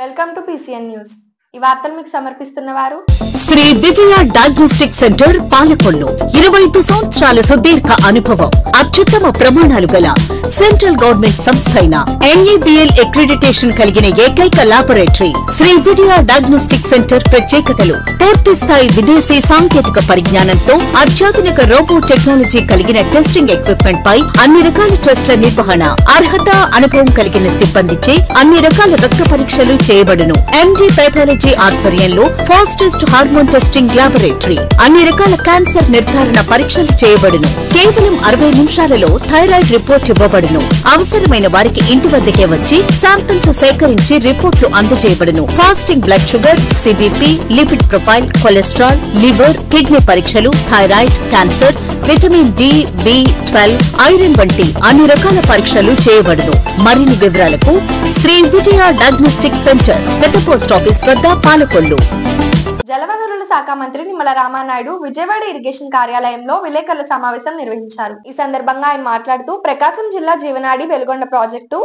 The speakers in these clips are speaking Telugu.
Welcome to PCN news. ఈ వార్తలు మీకు సమర్పిస్తున్నవారు శ్రీ విజయ డయాగ్నోస్టిక్ సెంటర్ పాలకొల్లు. 25 సంవత్సరాల సుదీర్ఘ అనుభవం, అత్యుత్తమ ప్రమాణాలు గల సెంట్రల్ గవర్నమెంట్ సంస్థ అయిన NABL అక్రిడిటేషన్ కలిగిన ఏకైక laboratory Shri Vijaya diagnostic centre. ప్రత్యేకతలు: పూర్తి స్థాయి విదేశీ సాంకేతిక పరిజ్ఞానంతో అత్యాధునిక రోబో టెక్నాలజీ కలిగిన టెస్టింగ్ ఎక్విప్మెంట్ పై అన్ని రకాల టెస్టుల నిర్వహణ, అర్హత, అనుభవం కలిగిన సిబ్బందిచే అన్ని రకాల రక్త పరీక్షలు చేయబడును. MD పైథాలజీ ఆధ్వర్యంలో ఫాస్టెస్ట్ హార్మోన్ టెస్టింగ్ లాబొరేటరీ. అన్ని రకాల క్యాన్సర్ నిర్ధారణ పరీక్షలు చేయబడును. కేవలం 60 నిమిషాలలో థైరాయిడ్ రిపోర్ట్ ఇవ్వబడును. అవసరమైన వారికి ఇంటి వద్దకే వచ్చి శాంపిల్స్ సేకరించి రిపోర్టులు అందజేయబడును. Fasting blood sugar, CBP, lipid profile, cholesterol, liver, kidney పరీక్షలు, thyroid, cancer, vitamin D, B12, iron వంటి అన్ని రకాల పరీక్షలు చేయబడును. మరిన్ని వివరాలకు శ్రీ విజయ డయాగ్నోస్టిక్ సెంటర్, పెద్ద పోస్ట్ ఆఫీస్ వద్ద, పాలకొల్లు. జలవనరుల శాఖ మంత్రి నిమ్మల రామానాయుడు విజయవాడ ఇరిగేషన్ కార్యాలయంలో విలేకరుల సమావేశం నిర్వహించారు. ఈ సందర్భంగా ఆయన మాట్లాడుతూ ప్రకాశం జిల్లా జీవనాడి వెలుగొండ ప్రాజెక్టు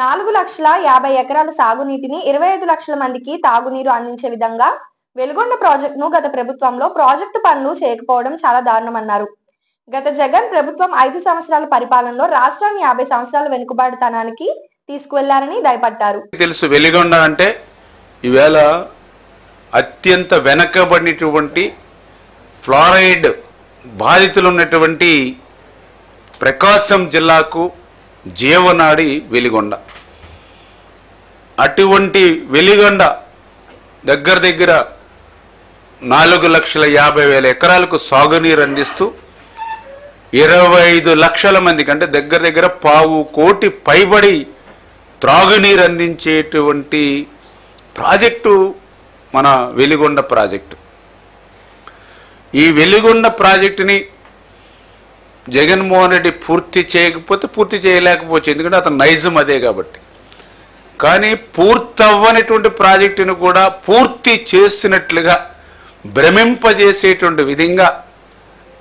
4,50,000 ఎకరాల సాగునీటిని 25 లక్షల మందికి తాగునీరు అందించే విధంగా వెలుగొండ ప్రాజెక్టును గత ప్రభుత్వంలో ప్రాజెక్టు పనులు చేయకపోవడం చాలా దారుణమన్నారు. గత జగన్ ప్రభుత్వం 5 సంవత్సరాల పరిపాలనలో రాష్ట్రాన్ని 50 సంవత్సరాల వెనుకబాటుతనానికి తీసుకువెళ్లారని దయపట్టారు. తెలుసు, వెలిగొండ అంటే ఈవేళ అత్యంత వెనకబడినటువంటి ఫ్లోరైడ్ బాధితులు ఉన్నటువంటి ప్రకాశం జిల్లాకు జీవనాడి వెలిగొండ. అటువంటి వెలిగొండ దగ్గర 4,50,000 ఎకరాలకు సాగునీరు అందిస్తూ 25 లక్షల మందికి అంటే దగ్గర 1,000 కోటి పైబడి త్రాగునీరు అందించేటువంటి ప్రాజెక్టు మన వెలిగొండ ప్రాజెక్టు. ఈ వెలిగొండ ప్రాజెక్టుని జగన్మోహన్ రెడ్డి పూర్తి చేయలేకపోవచ్చు, ఎందుకంటే అతను నైజం అదే కాబట్టి. కానీ పూర్తవ్వనటువంటి ప్రాజెక్టును కూడా పూర్తి చేసినట్లుగా భ్రమింపజేసేటువంటి విధంగా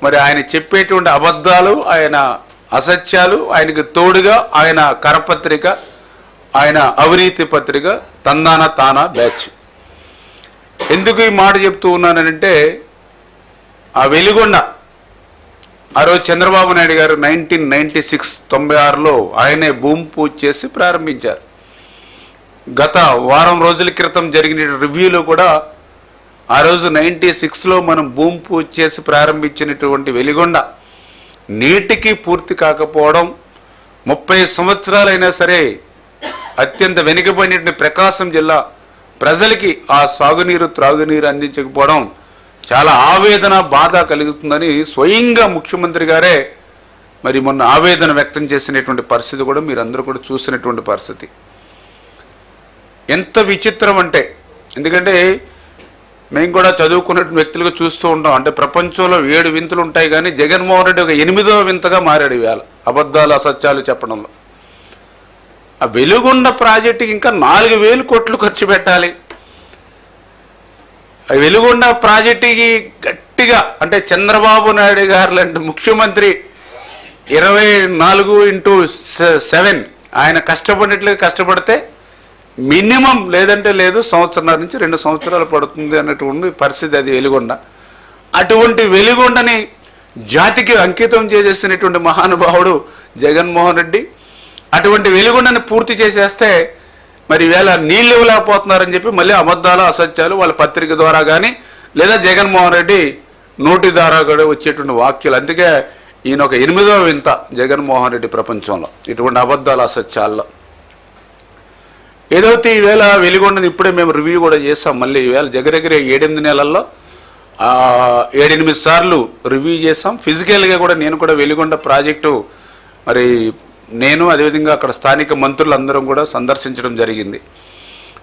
మరి ఆయన చెప్పేటువంటి అబద్ధాలు, ఆయన అసత్యాలు, ఆయనకు తోడుగా ఆయన కరపత్రిక, ఆయన అవినీతి పత్రిక తందానా తానా బ్యాచ్. ఎందుకు ఈ మాట చెప్తూ ఉన్నానంటే, ఆ వెలిగొండ ఆ రోజు చంద్రబాబు నాయుడు గారు 1996 ఆయనే భూమి పూజ చేసి ప్రారంభించారు. గత వారం రోజుల క్రితం జరిగిన రివ్యూలో కూడా ఆ రోజు 96లో మనం భూమి పూజ చేసి ప్రారంభించినటువంటి వెలిగొండ నీటికి పూర్తి కాకపోవడం, 30 సంవత్సరాలైనా సరే అత్యంత వెనుకబడిన ప్రకాశం జిల్లా ప్రజలకి ఆ సాగునీరు త్రాగునీరు అందించకపోవడం చాలా ఆవేదన, బాధ కలుగుతుందని స్వయంగా ముఖ్యమంత్రి గారే మరి మొన్న ఆవేదన వ్యక్తం చేసినటువంటి పరిస్థితి కూడా మీరందరూ కూడా చూసినటువంటి పరిస్థితి. ఎంత విచిత్రం అంటే, ఎందుకంటే మేము కూడా చదువుకున్నటువంటి వ్యక్తులుగా చూస్తూ ఉంటాం. అంటే ప్రపంచంలో 7 వింతలు ఉంటాయి, కానీ జగన్మోహన్ రెడ్డి ఒక 8వ వింతగా మారాడు ఇవాళ అబద్ధాలు, అసత్యాలు చెప్పడంలో. ఆ వెలుగొండ ప్రాజెక్టుకి ఇంకా 4,000 కోట్లు ఖర్చు పెట్టాలి. ఆ వెలుగొండ ప్రాజెక్టుకి గట్టిగా అంటే చంద్రబాబు నాయుడు గారు లాంటి ముఖ్యమంత్రి 24x7 ఆయన కష్టపడినట్లుగా కష్టపడితే మినిమం లేదంటే లేదు 1.5 నుంచి 2 సంవత్సరాలు పడుతుంది అన్నటువంటి పరిస్థితి అది వెలుగొండ. అటువంటి వెలుగొండని జాతికి అంకితం చేసేసినటువంటి మహానుభావుడు జగన్మోహన్ రెడ్డి. అటువంటి వెలుగొండని పూర్తి చేసేస్తే మరి ఈవేళ నీళ్ళు ఇవ్వలేకపోతున్నారని చెప్పి మళ్ళీ అబద్ధాలు, అసత్యాలు వాళ్ళ పత్రిక ద్వారా కానీ లేదా జగన్మోహన్ రెడ్డి నోటి ద్వారా కూడా వచ్చేటువంటి వాక్యాలు. అందుకే ఈయన ఒక 8వ వింత జగన్మోహన్ రెడ్డి ప్రపంచంలో ఇటువంటి అబద్ధాలు, అసత్యాల్లో. ఏదైతే ఈవేళ వెలిగొండని ఇప్పుడే మేము రివ్యూ కూడా చేస్తాం. మళ్ళీ ఈవేళ దగ్గర 7-8 నెలల్లో 7-8 సార్లు రివ్యూ చేస్తాం. ఫిజికల్గా కూడా నేను కూడా వెలిగొండ ప్రాజెక్టు మరి నేను అదేవిధంగా అక్కడ స్థానిక మంత్రులందరం కూడా సందర్శించడం జరిగింది.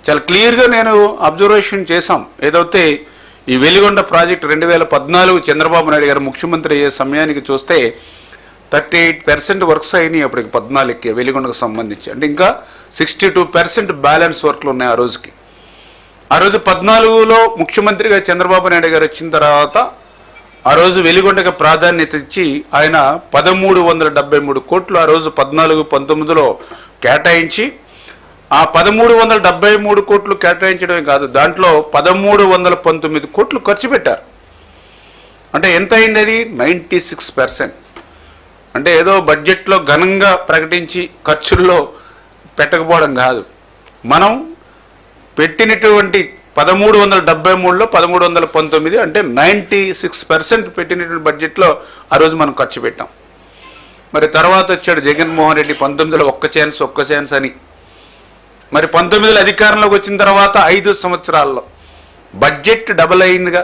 చాలా క్లియర్గా నేను అబ్జర్వేషన్ చేశాం. ఏదైతే ఈ వెలిగొండ ప్రాజెక్టు 2014 చంద్రబాబు నాయుడు గారు ముఖ్యమంత్రి అయ్యే సమయానికి చూస్తే 38% వర్క్స్ అయినాయి అప్పటికి 14కి వెలిగొండకు సంబంధించి. అంటే ఇంకా 62% బ్యాలెన్స్ వర్క్లు ఉన్నాయి ఆ రోజుకి. ఆ రోజు 14లో ముఖ్యమంత్రిగా చంద్రబాబు నాయుడు గారు వచ్చిన తర్వాత ఆ రోజు వెలిగొండకు ప్రాధాన్యత ఇచ్చి ఆయన 1373 కోట్లు ఆ రోజు 14-19లో కేటాయించి ఆ 1373 కోట్లు కేటాయించడమే కాదు, దాంట్లో 1319 కోట్లు ఖర్చు పెట్టారు. అంటే ఎంత అయింది అది? 96%. అంటే ఏదో బడ్జెట్లో ఘనంగా ప్రకటించి ఖర్చుల్లో పెట్టకపోవడం కాదు. మనం పెట్టినటువంటి 1373లో 1319 అంటే 96% పెట్టినటువంటి బడ్జెట్లో ఆ రోజు మనం ఖర్చు పెట్టాం. మరి తర్వాత వచ్చాడు జగన్మోహన్ రెడ్డి 19లో ఒక్క ఛాన్స్ అని. మరి 19లో అధికారంలోకి వచ్చిన తర్వాత 5 సంవత్సరాల్లో బడ్జెట్ డబుల్ అయిందిగా.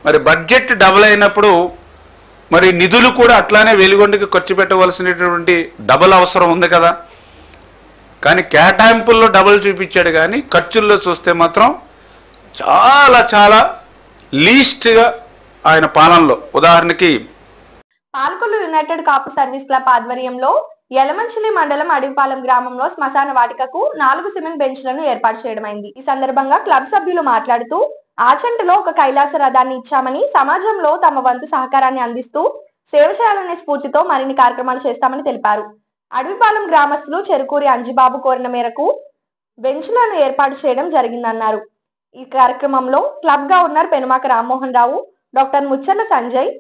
మరి బడ్జెట్ డబుల్ అయినప్పుడు మరి నిధులు కూడా అట్లానే వెలుగొండకి ఖర్చు పెట్టవలసినటువంటి డబుల్ అవసరం ఉంది కదా. కానీ కేటాయింపుల్లో డబుల్ చూపించాడు, కానీ ఖర్చుల్లో చూస్తే మాత్రం చాలా చాలా లీస్ట్గా ఆయన పాలనలో. ఉదాహరణకి పాలకొల్లు యునైటెడ్ కాపు సర్వీస్ క్లబ్ ఆధ్వర్యంలో యలమంచిలి మండలం అడవిపాలెం గ్రామంలో శ్మశాన వాటికకు 4 సిమెంట్ బెంచ్లను ఏర్పాటు చేయడమైంది. ఈ సందర్భంగా క్లబ్ సభ్యులు మాట్లాడుతూ ఆచంటలో ఒక కైలాస రథాన్ని ఇచ్చామని, సమాజంలో తమ వంతు సహకారాన్ని అందిస్తూ సేవ చేయాలనే స్ఫూర్తితో మరిన్ని కార్యక్రమాలు చేస్తామని తెలిపారు. అడవిపాలెం గ్రామస్తులు చెరుకూరి అంజిబాబు కోరిన మేరకు బెంచ్లను ఏర్పాటు చేయడం జరిగిందన్నారు. ఈ కార్యక్రమంలో club governor Penumaka Rammohan Rao, doctor Mucherla Sanjay,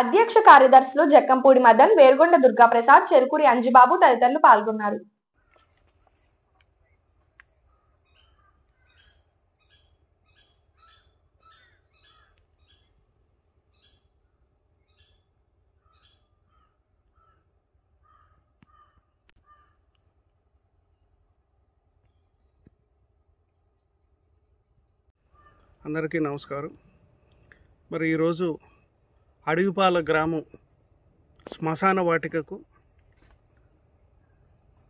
అధ్యక్ష కార్యదర్శులు జక్కంపూడి మదన్, వేర్గొండ దుర్గాప్రసాద్, చెరుకూరి అంజిబాబు తదితరులు పాల్గొన్నారు. అందరికీ నమస్కారం. మరి ఈరోజు అడవిపాల గ్రామం శ్మశాన వాటికకు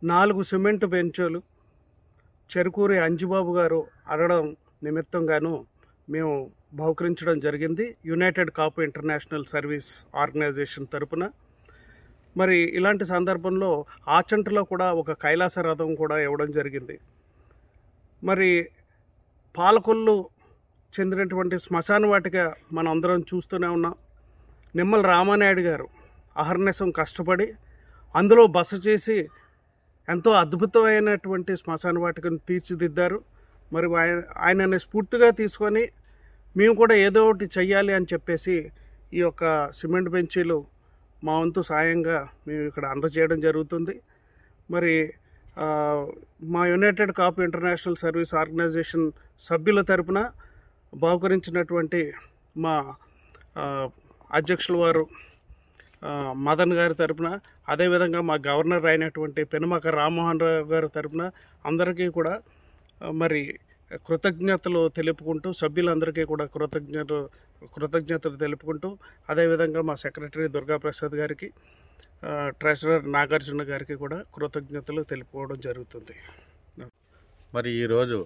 4 సిమెంట్ బెంచులు చెరుకూరి అంజిబాబు గారు అడగడం నిమిత్తంగాను మేము బహుకరించడం జరిగింది, యునైటెడ్ కాపు ఇంటర్నేషనల్ సర్వీస్ ఆర్గనైజేషన్ తరపున. మరి ఇలాంటి సందర్భంలో ఆచంటలో కూడా ఒక కైలాస రథం కూడా ఇవ్వడం జరిగింది. మరి పాలకొల్లు చెందినటువంటి శ్మశాన వాటిక మనం అందరం చూస్తూనే ఉన్నాం. నిమ్మల రామానాయుడు గారు అహర్నిశం కష్టపడి అందులో బస చేసి ఎంతో అద్భుతమైనటువంటి శ్మశాన వాటికను తీర్చిదిద్దారు. మరి ఆయనని స్ఫూర్తిగా తీసుకొని మేము కూడా ఏదో ఒకటి చెయ్యాలి అని చెప్పేసి ఈ యొక్క సిమెంట్ బెంచీలు మా వంతు సాయంగా మేము ఇక్కడ అందజేయడం జరుగుతుంది. మరి మా యునైటెడ్ కాపు ఇంటర్నేషనల్ సర్వీస్ ఆర్గనైజేషన్ సభ్యుల తరపున బహుకరించినటువంటి మా అధ్యక్షుల వారు మదన్ గారి తరపున, అదేవిధంగా మా గవర్నర్ అయినటువంటి పెనుమాక రామ్మోహన్ రావు గారి తరపున అందరికీ కూడా మరి కృతజ్ఞతలు తెలుపుకుంటూ, సభ్యులందరికీ కూడా కృతజ్ఞతలు తెలుపుకుంటూ, అదేవిధంగా మా సెక్రటరీ దుర్గాప్రసాద్ గారికి, ట్రెజరర్ నాగార్జున గారికి కూడా కృతజ్ఞతలు తెలుపుకోవడం జరుగుతుంది. మరి ఈరోజు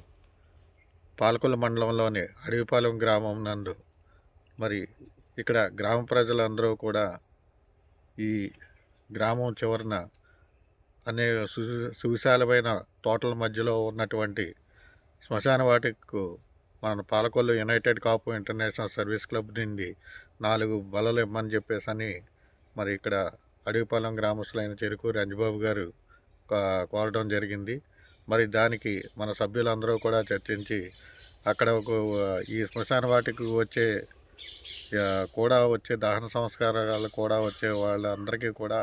పాలకొల్లు మండలంలోని అడవిపాలెం గ్రామం నందు మరి ఇక్కడ గ్రామ ప్రజలందరూ కూడా ఈ గ్రామం చివరన అనేక సువిశాలమైన తోటల మధ్యలో ఉన్నటువంటి శ్మశాన వాటికకు మన పాలకొల్లు యునైటెడ్ కాపు ఇంటర్నేషనల్ సర్వీస్ క్లబ్ నుండి 4 బలలు ఇమ్మని చెప్పేసి మరి ఇక్కడ అడవిపాలెం గ్రామస్తులైన చెరుకూరి అంజిబాబు గారు కోరడం జరిగింది. మరి దానికి మన సభ్యులందరూ కూడా చర్చించి అక్కడ ఈ శ్మశాన వాటికి వచ్చే దహన సంస్కారాలు కూడా వచ్చే వాళ్ళందరికీ కూడా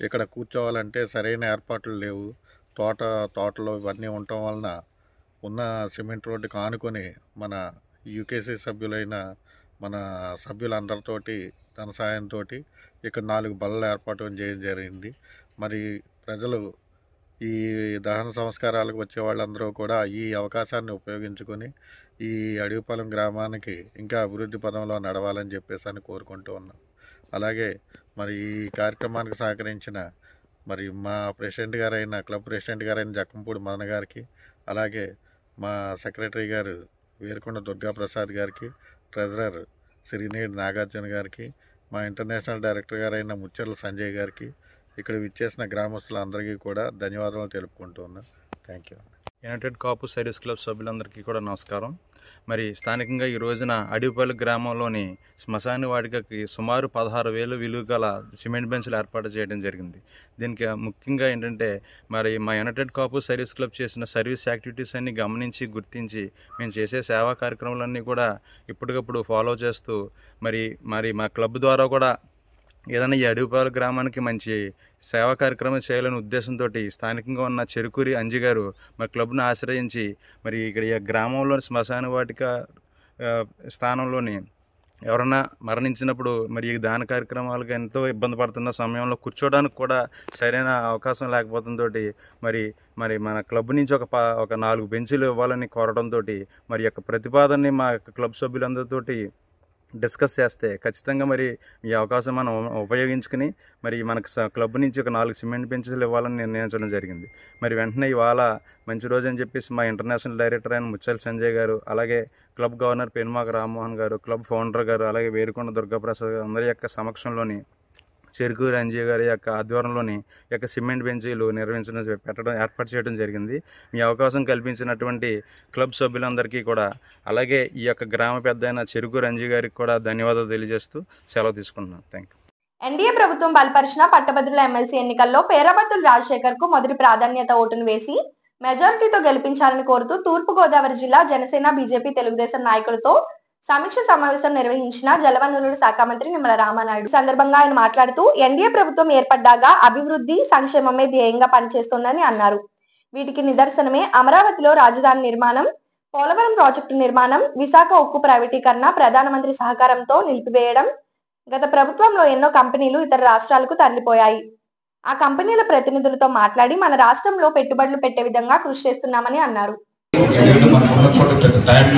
ఇక్కడ కూర్చోవాలంటే సరైన ఏర్పాట్లు లేవు. తోటలో ఇవన్నీ ఉండటం వలన ఉన్న సిమెంట్ రోడ్డుకి ఆనుకొని మన యూకేసీ సభ్యులైన మన సభ్యులందరితోటి ధన సాయంతో ఇక్కడ 4 బల్లలు ఏర్పాటు చేయడం జరిగింది. మరి ప్రజలు ఈ దహన సంస్కారాలకు వచ్చే వాళ్ళందరూ కూడా ఈ అవకాశాన్ని ఉపయోగించుకొని ఈ అడవిపాలెం గ్రామానికి ఇంకా అభివృద్ధి పదంలో నడవాలని చెప్పేసి కోరుకుంటూ ఉన్నాం. అలాగే మరి ఈ కార్యక్రమానికి సహకరించిన మరి మా క్లబ్ ప్రెసిడెంట్ గారైన జక్కంపూడి మదన గారికి, అలాగే మా సెక్రటరీ గారు వేరుకొండ దుర్గాప్రసాద్ గారికి, ట్రెజరర్ సిరినేడి నాగార్జున గారికి, మా ఇంటర్నేషనల్ డైరెక్టర్ గారైన ముచ్చర్ల సంజయ్ గారికి, ఇక్కడ విచ్చేసిన గ్రామస్తులందరికీ కూడా ధన్యవాదాలు తెలుపుకుంటూ ఉన్నాం. Thank you. United Kapu service club సభ్యులందరికీ కూడా నమస్కారం. మరి స్థానికంగా ఈ రోజున అడవిపల్లి గ్రామంలోని శ్మశాన వాటికకి సుమారు 16,000 విలువ గల సిమెంట్ బెంచ్లు ఏర్పాటు చేయడం జరిగింది. దీనికి ముఖ్యంగా ఏంటంటే మరి మా యునైటెడ్ కాపు సర్వీస్ క్లబ్ చేసిన సర్వీస్ యాక్టివిటీస్ అన్ని గమనించి గుర్తించి మేము చేసే సేవా కార్యక్రమాలన్నీ కూడా ఇప్పటికప్పుడు ఫాలో చేస్తూ మరి మా క్లబ్ ద్వారా కూడా ఏదైనా ఈ అడవిపల్లి గ్రామానికి మంచి సేవా కార్యక్రమం చేయాలనే ఉద్దేశంతో స్థానికంగా ఉన్న చెరుకూరి అంజి గారు మా క్లబ్ను ఆశ్రయించి మరి ఇక్కడ ఈ గ్రామంలోని శ్మశాన వాటిక స్థానంలోని ఎవరన్నా మరణించినప్పుడు మరి ఈ దాన కార్యక్రమాలకు ఎంతో ఇబ్బంది పడుతున్న సమయంలో కూర్చోవడానికి కూడా సరైన అవకాశం లేకపోవడంతో మరి మన క్లబ్ నుంచి ఒక 4 బెంచీలు ఇవ్వాలని కోరడంతో మరి యొక్క ప్రతిపాదనని మా యొక్క క్లబ్ సభ్యులందరితోటి డిస్కస్ చేస్తే ఖచ్చితంగా మరి ఈ అవకాశం మనం ఉపయోగించుకుని మరి మనకు క్లబ్ నుంచి ఒక 4 సిమెంట్ బెంచెస్ ఇవ్వాలని నిర్ణయించడం జరిగింది. మరి వెంటనే ఇవాళ మంచి రోజు అని చెప్పేసి మా ఇంటర్నేషనల్ డైరెక్టర్ అయిన ముచ్చల్ సంజయ్ గారు, అలాగే క్లబ్ గవర్నర్ పెనుమాక రామ్మోహన్ గారు, క్లబ్ ఫౌండర్ గారు, అలాగే వేరుకొండ దుర్గాప్రసాద్ గారు అందరి యొక్క సమక్షంలోని చెరుకూరి అంజయ్య గారి యొక్క ఆధ్వర్యంలోని యొక్క సిమెంట్ బెంచీలు ఏర్పాటు చేయడం జరిగింది. మీ అవకాశం కల్పించినటువంటి క్లబ్ సభ్యులందరికీ కూడా, అలాగే ఈ యొక్క గ్రామ పెద్ద అయిన చెరుకూరి అంజయ్య గారికి కూడా ధన్యవాదాలు తెలియజేస్తూ సెలవు తీసుకుంటున్నాను. Thank you. ఎన్డీఏ ప్రభుత్వం బలపరిచిన పట్టభద్రుల ఎమ్మెల్సీ ఎన్నికల్లో పేరాబత్తుల రాజశేఖర్ కు మొదటి ప్రాధాన్యత ఓటును వేసి మెజారిటీతో గెలిపించాలని కోరుతూ తూర్పు గోదావరి జిల్లా జనసేన, బీజేపీ, తెలుగుదేశం నాయకులతో సమీక్ష సమావేశం నిర్వహించిన జలవనరుల శాఖ మంత్రి నిమ్మల రామానాయుడు. ఈ సందర్భంగా ఆయన మాట్లాడుతూ ఎన్డీఏ ప్రభుత్వం ఏర్పడ్డాక అభివృద్ధి, సంక్షేమమే ధ్యేయంగా పనిచేస్తోందని అన్నారు. వీటికి నిదర్శనమే అమరావతిలో రాజధాని నిర్మాణం, పోలవరం ప్రాజెక్టు నిర్మాణం, విశాఖ ఉక్కు ప్రైవేటీకరణ ప్రధానమంత్రి సహకారంతో నిలిపివేయడం. గత ప్రభుత్వంలో ఎన్నో కంపెనీలు ఇతర రాష్ట్రాలకు తరలిపోయాయి. ఆ కంపెనీల ప్రతినిధులతో మాట్లాడి మన రాష్ట్రంలో పెట్టుబడులు పెట్టే విధంగా కృషి చేస్తున్నామని అన్నారు.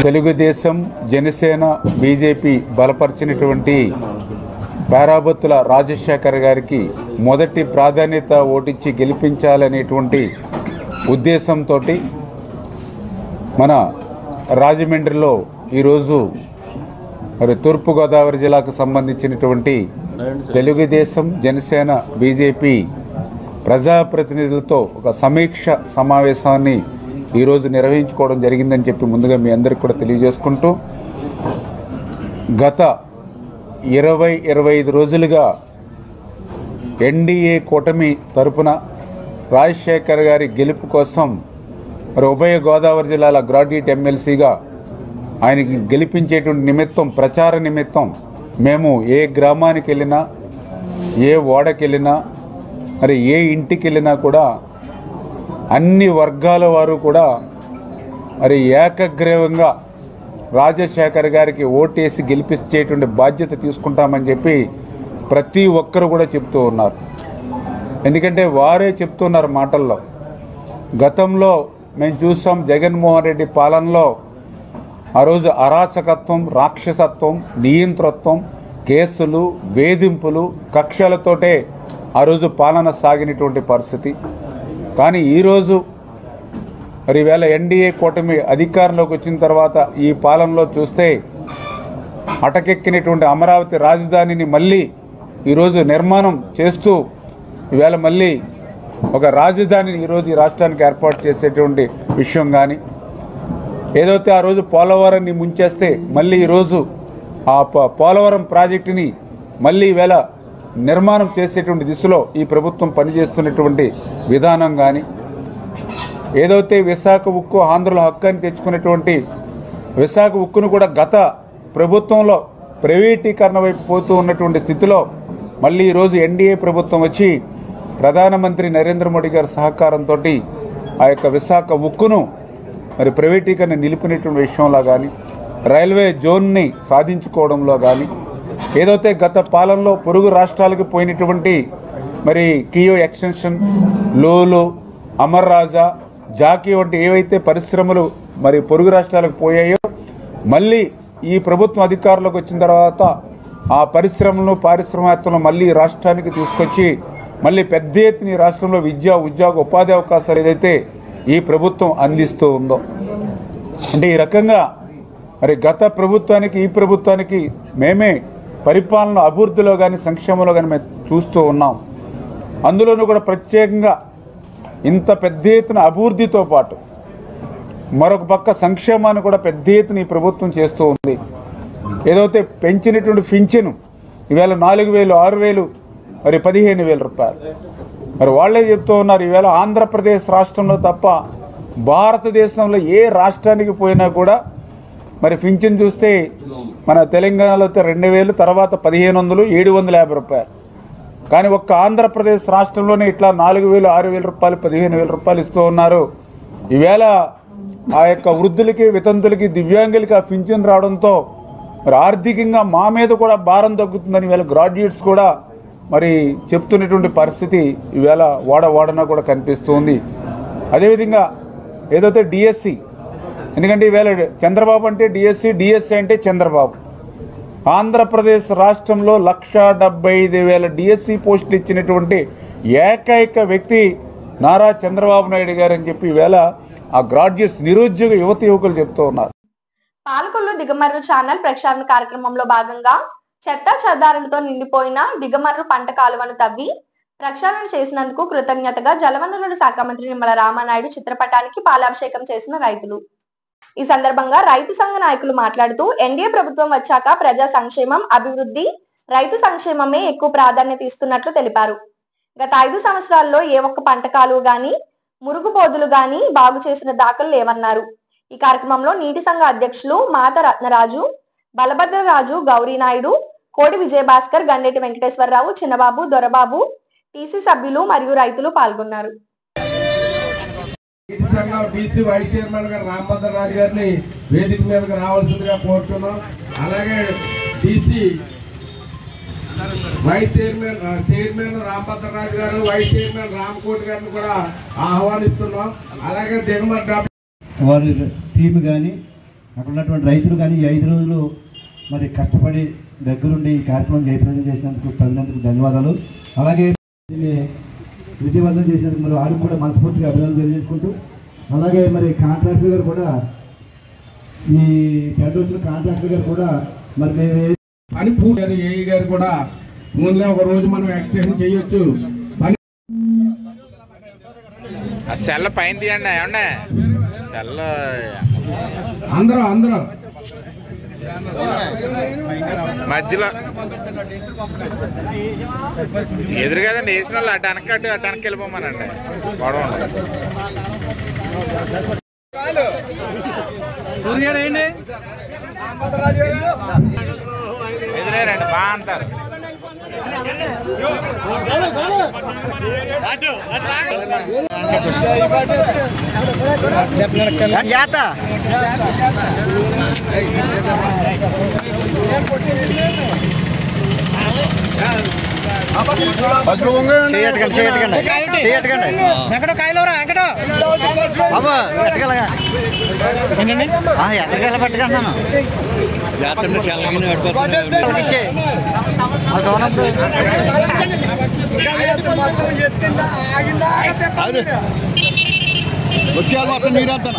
తెలుగుదేశం, జనసేన, బీజేపీ బలపరిచినటువంటి పేరాబత్తుల రాజశేఖర్ గారికి మొదటి ప్రాధాన్యత ఓటిచ్చి గెలిపించాలనేటువంటి ఉద్దేశంతో మన రాజమండ్రిలో ఈరోజు మరి తూర్పుగోదావరి జిల్లాకు సంబంధించినటువంటి తెలుగుదేశం, జనసేన, బీజేపీ ప్రజాప్రతినిధులతో ఒక సమీక్ష సమావేశాన్ని ఈరోజు నిర్వహించుకోవడం జరిగిందని చెప్పి ముందుగా మీ అందరికీ కూడా తెలియజేసుకుంటూ, గత 20-25 రోజులుగా ఎన్డీఏ కూటమి తరపున రాజశేఖర్ గారి గెలుపు కోసం మరి ఉభయ గోదావరి జిల్లాల గ్రాడ్యుయేట్ ఎమ్మెల్సీగా ఆయనకి గెలిపించేటువంటి నిమిత్తం, ప్రచార నిమిత్తం మేము ఏ గ్రామానికి వెళ్ళినా, ఏ ఓడకి వెళ్ళినా, మరి ఏ ఇంటికి వెళ్ళినా కూడా అన్ని వర్గాల వారు కూడా మరి ఏకగ్రీవంగా రాజశేఖర్ గారికి ఓటేసి గెలిపించేటువంటి బాధ్యత తీసుకుంటామని చెప్పి ప్రతి ఒక్కరు కూడా చెప్తూ ఉన్నారు. ఎందుకంటే వారే చెప్తున్నారు మాటల్లో. గతంలో మేము చూసాం జగన్మోహన్ రెడ్డి పాలనలో ఆ రోజు అరాచకత్వం, రాక్షసత్వం, నియంతృత్వం, కేసులు, వేధింపులు, కక్షలతోటే ఆ రోజు పాలన సాగినటువంటి పరిస్థితి. కానీ ఈరోజు మరి ఈవేళ ఎన్డీఏ కూటమి అధికారంలోకి వచ్చిన తర్వాత ఈ పాలనలో చూస్తే అటకెక్కినటువంటి అమరావతి రాజధానిని మళ్ళీ ఈరోజు నిర్మాణం చేస్తూ ఈవేళ మళ్ళీ ఒక రాజధానిని ఈరోజు ఈ రాష్ట్రానికి ఏర్పాటు చేసేటువంటి విషయం కానీ, ఏదైతే ఆ రోజు పోలవరాన్ని ముంచేస్తే మళ్ళీ ఈరోజు ఆ పోలవరం ప్రాజెక్టుని మళ్ళీ ఈవేళ నిర్మాణం చేసేటువంటి దిశలో ఈ ప్రభుత్వం పనిచేస్తున్నటువంటి విధానం కానీ, ఏదైతే విశాఖ ఉక్కు ఆంధ్రుల హక్కు అని తెచ్చుకున్నటువంటి విశాఖ ఉక్కును కూడా గత ప్రభుత్వంలో ప్రైవేటీకరణ వైపు పోతూ ఉన్నటువంటి స్థితిలో మళ్ళీ ఈరోజు ఎన్డీఏ ప్రభుత్వం వచ్చి ప్రధానమంత్రి నరేంద్ర మోడీ గారి సహకారంతో ఆ యొక్క విశాఖ ఉక్కును మరి ప్రైవేటీకరణ నిలిపినటువంటి విషయంలో కానీ, రైల్వే జోన్ని సాధించుకోవడంలో కానీ, ఏదైతే గత పాలనలో పొరుగు రాష్ట్రాలకు పోయినటువంటి మరి కియో ఎక్స్టెన్షన్, లోలు, అమర్ రాజా, జాకీ వంటి ఏవైతే పరిశ్రమలు మరి పొరుగు రాష్ట్రాలకు పోయాయో మళ్ళీ ఈ ప్రభుత్వం అధికారంలోకి వచ్చిన తర్వాత ఆ పరిశ్రమలను, పారిశ్రామికవేత్తలను మళ్ళీ రాష్ట్రానికి తీసుకొచ్చి మళ్ళీ పెద్ద ఎత్తున ఈ రాష్ట్రంలో విద్య, ఉద్యోగ, ఉపాధి అవకాశాలు ఏదైతే ఈ ప్రభుత్వం అందిస్తూ ఉందో, అంటే ఈ రకంగా మరి గత ప్రభుత్వానికి ఈ ప్రభుత్వానికి మేమే పరిపాలన అభివృద్ధిలో కానీ సంక్షేమంలో కానీ మేము చూస్తూ ఉన్నాం. అందులోనూ కూడా ప్రత్యేకంగా ఇంత పెద్ద ఎత్తున అభివృద్ధితో పాటు మరొక పక్క సంక్షేమాన్ని కూడా పెద్ద ఎత్తున ఈ ప్రభుత్వం చేస్తూ ఉంది. ఏదైతే పెంచినటువంటి పింఛను ఈవేళ 4,000, 6,000, మరి 15,000 రూపాయలు. మరి వాళ్ళే చెప్తూ ఉన్నారు ఈవేళ ఆంధ్రప్రదేశ్ రాష్ట్రంలో తప్ప భారతదేశంలో ఏ రాష్ట్రానికి పోయినా కూడా మరి పింఛన్ చూస్తే మన తెలంగాణలో అయితే 2,000, తర్వాత 1,500, 750 రూపాయలు. కానీ ఒక్క ఆంధ్రప్రదేశ్ రాష్ట్రంలోనే ఇట్లా 4,000, 6,000 రూపాయలు, 15,000 రూపాయలు ఇస్తూ ఉన్నారు. ఈవేళ ఆ యొక్క వృద్ధులకి, వితంతులకి, దివ్యాంగులకి ఆ పింఛన్ రావడంతో మరి ఆర్థికంగా మా మీద కూడా భారం తగ్గుతుందని ఈవేళ గ్రాడ్యుయేట్స్ కూడా మరి చెప్తున్నటువంటి పరిస్థితి ఈవేళ వాడన కూడా కనిపిస్తుంది. అదేవిధంగా ఏదైతే డిఎస్సి, ఎందుకంటే ఈవేళ చంద్రబాబు అంటే డిఎస్సి అంటే చంద్రబాబు. ఆంధ్రప్రదేశ్ రాష్ట్రంలో 1,75,000 డిఎస్సి పోస్టులు ఇచ్చినటువంటి ఏకైక వ్యక్తి నారా చంద్రబాబు నాయుడు గారు అని చెప్పి ఈవేళ ఆ గ్రాడ్యుయేట్స్, నిరుద్యోగ యువకులు చెప్తూ ఉన్నారు. పాలకొల్లు దిగమర్రు ఛానల్ ప్రక్షాళన కార్యక్రమంలో భాగంగా చెత్త చెదారంతో నిండిపోయిన దిగమర్రు పంట కాలువను తవ్వి ప్రక్షాళన చేసినందుకు కృతజ్ఞతగా జలవనరుల శాఖ మంత్రి నిమ్మల రామానాయుడు చిత్రపటానికి పాలాభిషేకం చేసిన రైతులు. ఈ సందర్భంగా రైతు సంఘ నాయకులు మాట్లాడుతూ ఎన్డీఏ ప్రభుత్వం వచ్చాక ప్రజా సంక్షేమం, అభివృద్ధి, రైతు సంక్షేమమే ఎక్కువ ప్రాధాన్యత ఇస్తున్నట్లు తెలిపారు. గత 5 సంవత్సరాల్లో ఏ ఒక్క పంట కాలువ గాని, మురుగుబోదులు గాని బాగు చేసిన దాఖలు లేవన్నారు. ఈ కార్యక్రమంలో నీటి సంఘ అధ్యక్షులు మాత రత్నరాజు, బలభద్రరాజు, గౌరీనాయుడు, కోడి విజయభాస్కర్, గండేటి వెంకటేశ్వరరావు, చిన్నబాబు, దొరబాబు, టీసీ సభ్యులు మరియు రైతులు పాల్గొన్నారు. నీటి సంఘం టీసీ వైస్ చైర్మన్ గారు రాంభద్రరాజు గారిని వేదిక మీదకి రావాల్సిందిగా కోరుతున్నాం. అలాగే టీసీ వైస్ చైర్మన్ రాంభద్రరాజు గారు, వైస్ చైర్మన్ రామకోటి గారిని కూడా ఆహ్వానిస్తున్నాం. అలాగే దిగమర్రు వారి టీం కానీ అక్కడ ఉన్నటువంటి రైతులు కానీ ఈ 5 రోజులు మరి కష్టపడి దగ్గరుండి ఈ కార్యక్రమం జయప్రదం చేసినందుకు తగినందుకు ధన్యవాదాలు. అలాగే దీన్ని విజయవంతం చేసినందుకు మరి వారికి కూడా మనస్ఫూర్తిగా అభినందనలు తెలియజేసుకుంటూ, అలాగే మరి కాంట్రాక్టర్ గారు కూడా, ఈ టెండర్ వచ్చిన కాంట్రాక్టర్ గారు కూడా మరి మేము అని పూర్తి ఏఈ గారు కూడా ముందుగా ఒక రోజు మనం ఎక్స్టెన్షన్ చేయొచ్చు. సెల్ పైన తీయండి, ఏమన్నా సెల్ అందరూ మధ్యలో ఎదురు కదండి వేసిన వాళ్ళు అటు వెనక్కి వెళ్ళిపోమానండి. గొడవ ఎదురేరండి బాగా అంటారు. ఎక్కడికి పట్టుకుంటున్నాను వచ్చేది మొత్తం మీరంతా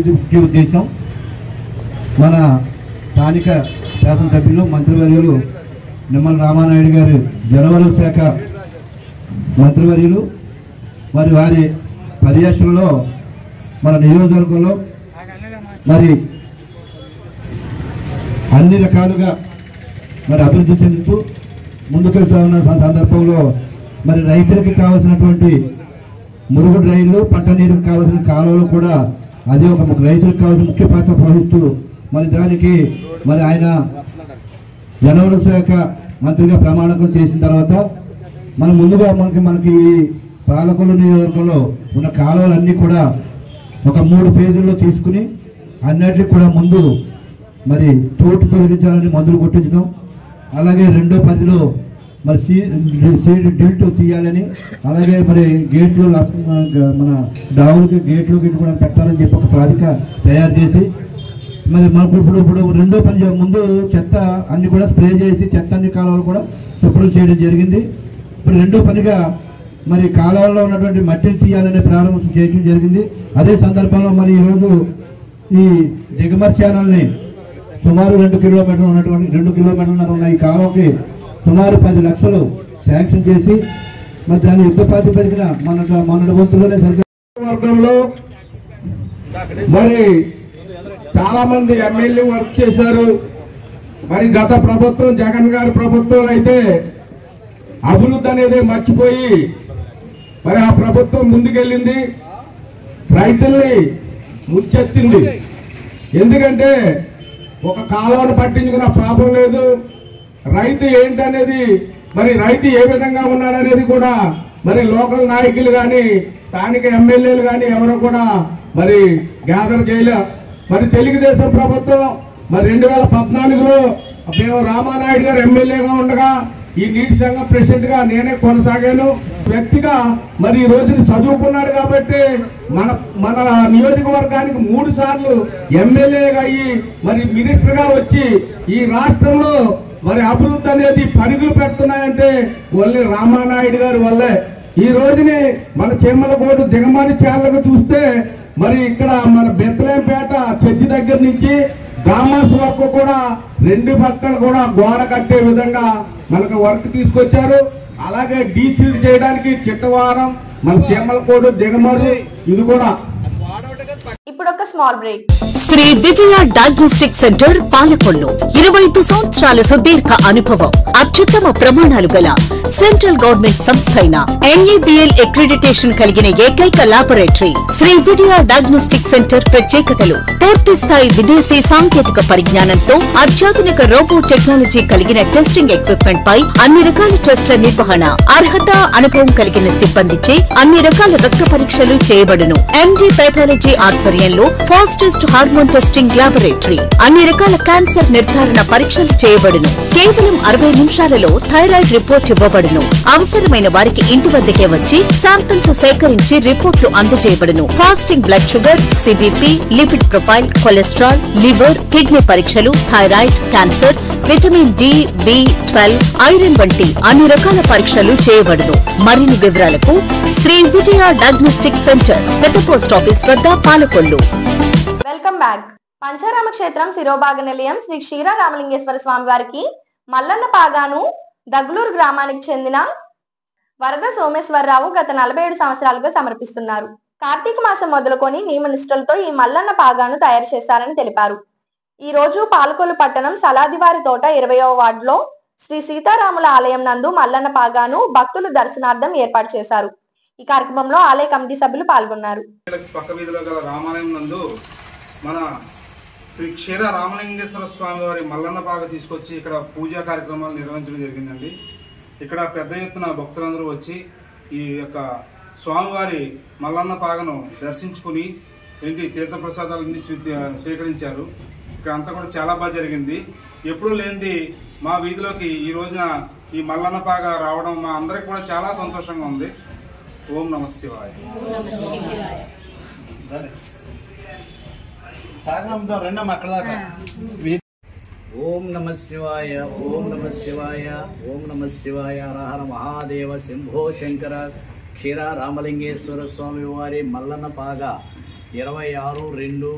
ముఖ్య ఉద్దేశం మన స్థానిక శాసనసభ్యులు మంత్రివర్యులు నిమ్మల రామానాయుడు గారు జలవనరుల శాఖ మంత్రివర్యులు వారి పర్యవేక్షణలో మన నియోజకవర్గంలో మరి అన్ని రకాలుగా మరి అభివృద్ధి చెందుతూ ముందుకెళ్తా ఉన్న సందర్భంలో మరి రైతులకి కావాల్సినటువంటి మురుగు డ్రైన్లు, పంట నీరుకు కావాల్సిన కాలువలు కూడా అదే ఒక రైతులకు కావాల్సిన ముఖ్య పాత్ర పోషిస్తూ మరి దానికి మరి ఆయన జనవరి శాఖ మంత్రిగా ప్రమాణకం చేసిన తర్వాత మనం ముందుగా మనకి ఈ పాలకొల్లు నియోజకవర్గంలో ఉన్న కాలువలన్నీ కూడా ఒక 3 ఫేజుల్లో తీసుకుని అన్నిటికీ కూడా ముందు మరి తోటు తొలగించాలని మందులు కొట్టించడం, అలాగే రెండో పరిధిలో మరి సీడ్ డ్రిల్ట్ తీయాలని, అలాగే మరి గేట్లు మన డావులకి గేట్లు కూడా పెట్టాలని చెప్పి ఒక ప్రణాళిక తయారు చేసి మరి మనకు ఇప్పుడు రెండో పని ముందు చెత్త అన్ని కూడా స్ప్రే చేసి చెత్త అన్ని కాలువలు కూడా శుభ్రం చేయడం జరిగింది. ఇప్పుడు రెండో పనిగా మరి కాలువల్లో ఉన్నటువంటి మట్టిని తీయాలనే ప్రారంభం చేయడం జరిగింది. అదే సందర్భంలో మరి ఈరోజు ఈ దిగమర్ ఛానల్ని సుమారు 2 కిలోమీటర్లు ఉన్నటువంటి 2 కిలోమీటర్లు ఉన్న ఈ కాలువకి సుమారు 10 లక్షలు శాంక్షన్ చేసి మరి దాని యుద్ధ ప్రాతిపదికన మన వంతులోనే వర్గంలో మరి చాలా మంది ఎమ్మెల్యే వర్క్ చేశారు. మరి గత ప్రభుత్వం జగన్ గారి ప్రభుత్వం అయితే అభివృద్ధి అనేది మర్చిపోయి మరి ఆ ప్రభుత్వం ముందుకెళ్ళింది, రైతుల్ని ముంచెత్తింది. ఎందుకంటే ఒక కాలువను పట్టించుకున్న పాపం లేదు, రైతు ఏంటనేది మరి రైతు ఏ విధంగా ఉన్నాడనేది కూడా మరి లోకల్ నాయకులు కానీ స్థానిక ఎమ్మెల్యేలు కానీ ఎవరు కూడా మరి గ్యాదర్ చేయలే. మరి తెలుగుదేశం ప్రభుత్వం మరి 2014లో మేము రామానాయుడు గారు ఎమ్మెల్యేగా ఉండగా ఈ నీటి సంఘం ప్రెసిడెంట్ గా నేనే కొనసాగాను. వ్యక్తిగా మరి ఈ రోజున చదువుకున్నాడు కాబట్టి మన నియోజకవర్గానికి 3 సార్లు ఎమ్మెల్యేగా అయ్యి మరి మినిస్టర్ గా వచ్చి ఈ రాష్ట్రంలో మరి అభివృద్ధి అనేది పరుగులు పెడుతున్నాయంటే ఓన్లీ రామానాయుడు గారి వల్లే. ఈ రోజుని మన చెమ్మలకోడు దిగమరి చేర్లకు చూస్తే మరి ఇక్కడ మన బెత్తలేంపేట చర్చి దగ్గర నుంచి గామాస్ వరకు కూడా 2 పక్కలు కూడా గోడ కట్టే విధంగా మనకు వర్క్ తీసుకొచ్చారు. అలాగే డీసీల్ చేయడానికి చిట్టవారం మన చెమ్మలకోడు దిగమరి ఇది కూడా. ఇప్పుడు ఒక small break. Shri Vijaya diagnostic centre Palakollu 25 సంవత్సరాల సుదీర్ఘ అనుభవం, అత్యుత్తమ ప్రమాణాలు గల సెంట్రల్ గవర్నమెంట్ సంస్థ అయిన NABL అక్రిడిటేషన్ కలిగిన ఏకైక laboratory. Shri Vijaya diagnostic centre ప్రత్యేకతలు: పూర్తి స్థాయి విదేశీ సాంకేతిక పరిజ్ఞానంతో అత్యాధునిక రోబో టెక్నాలజీ కలిగిన టెస్టింగ్ ఎక్విప్మెంట్ పై అన్ని రకాల టెస్టుల నిర్వహణ, అర్హత, అనుభవం కలిగిన సిబ్బందిచే అన్ని రకాల రక్త పరీక్షలు చేయబడును. MD పైథాలజీ ఆధ్వర్యంలో ఫాస్టెస్ట్ హార్మోన్ టెస్టింగ్ లాబొరేటరీ. అన్ని రకాల క్యాన్సర్ నిర్ధారణ పరీక్షలు చేయబడును. కేవలం 60 నిమిషాలలో థైరాయిడ్ రిపోర్ట్ ఇవ్వబడును. అవసరమైన వారికి ఇంటి వద్దకే వచ్చి శాంపిల్స్ సేకరించి రిపోర్టులు అందజేయబడును. Fasting blood sugar, CBP, lipid profile, cholesterol, liver, kidney పరీక్షలు, thyroid, cancer, vitamin D, B12, iron వంటి అన్ని రకాల పరీక్షలు చేయబడును. మరిన్ని వివరాలకు శ్రీ విజయ డయాగ్నోస్టిక్ సెంటర్, పెద్ద పోస్ట్ ఆఫీస్ వద్ద, పాలకొల్లు. Welcome back. పంచారామ క్షేత్రం శిరోభాగ నిలయం శ్రీ క్షీర రామలింగేశ్వర స్వామి వారికి మల్లన్న పాగాను దగ్లూరు గ్రామానికి చెందిన వరద సోమేశ్వరరావు గత 47 సంవత్సరాలుగా సమర్పిస్తున్నారు. కార్తీక మాసం మొదలుకొని నియమ నిష్ఠలతో ఈ మల్లన్న పాగాను తయారు చేశారని తెలిపారు. ఈ రోజు పాలకొల్లు పట్టణం సలాదివారి తోట 20వ వార్డులో శ్రీ సీతారాముల ఆలయం నందు మల్లన్న పాగాను భక్తుల దర్శనార్థం ఏర్పాటు చేశారు. ఈ కార్యక్రమంలో ఆలయ కమిటీ సభ్యులు పాల్గొన్నారు. పక్క వీధిలో గల రామాలయం నందు మన శ్రీ క్షీర రామలింగేశ్వర స్వామి వారి మల్లన్న పాగ తీసుకొచ్చి ఇక్కడ పూజా కార్యక్రమాలు నిర్వహించడం జరిగిందండి. ఇక్కడ పెద్ద ఎత్తున భక్తులందరూ వచ్చి ఈ యొక్క స్వామివారి మల్లన్న పాగను దర్శించుకుని తీర్థప్రసాదాలన్నీ స్వీకరించారు. ఇక్కడ అంతా కూడా చాలా బాగా జరిగింది. ఎప్పుడూ లేనిది మా వీధిలోకి ఈ రోజున ఈ మల్లన్న పాగ రావడం మా అందరికి కూడా చాలా సంతోషంగా ఉంది. ఓం నమ శివాయ. ఓం నమ శివాయ, ఓం నమ శివాయ, ఓం నమ శివాయ. హర మహాదేవ శంభో శంకర. క్షీర రామలింగేశ్వర స్వామి వారి మల్లన్న పాగ 26/2